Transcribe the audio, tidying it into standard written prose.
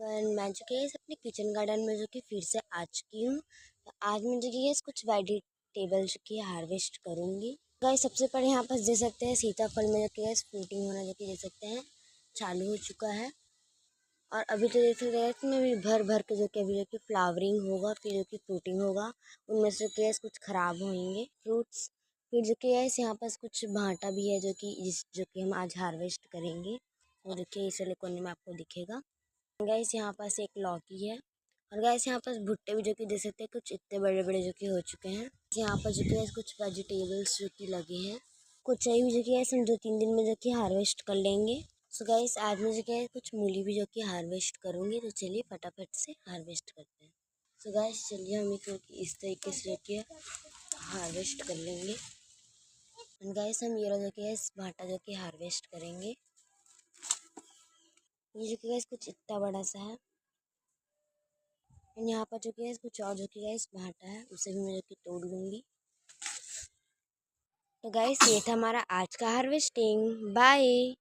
मैं जो कि इस अपने किचन गार्डन में जो कि फिर से आ चुकी हूँ। तो आज मैं जो कि इस कुछ वेजिटेबल जो कि हार्वेस्ट करूँगी। गाइस सबसे पहले यहाँ पर देख सकते हैं सीताफल में जो कि इस फ्रूटिंग होना जो कि देख सकते हैं चालू हो चुका है। और अभी तो देख सकते हैं इसमें भी भर भर के जो कि अभी जो कि फ्लावरिंग होगा, फिर जो कि फ्रूटिंग होगा। उनमें से केस कुछ खराब होंगे फ्रूट्स। फिर जो कि ऐसे यहाँ पास कुछ भांटा भी है जो कि हम आज हार्वेस्ट करेंगे। वो देखिए इस वाले कोने में आपको दिखेगा। गैस यहाँ पास एक लौकी है। और गैस यहाँ पास भुट्टे भी जो कि देख सकते हैं कुछ इतने बड़े बड़े जो कि हो चुके हैं। यहाँ पर जो कि कुछ वेजिटेबल्स जो कि लगे हैं, कुछ चाहिए भी जो कि हम 2-3 दिन में जो कि हार्वेस्ट कर लेंगे। सो गाइस आज मैं जो कि कुछ मूली भी जो कि हार्वेस्ट करूँगी। तो चलिए फटाफट से हार्वेस्ट करते हैं। सो गाइस चलिए हम इसको इस तरीके से जो कि हार्वेस्ट कर लेंगे। एंड गाइस हम ये जो कि इस भाटा जो कि हार्वेस्ट करेंगे। ये जो कि गाइस कुछ इतना बड़ा सा है। यहाँ पर जो कि है कुछ और जो कि गाइस भाटा है, उसे भी मैं जो कि तोड़ लूँगी। तो गाइस ये था हमारा आज का हार्वेस्टिंग। बाय।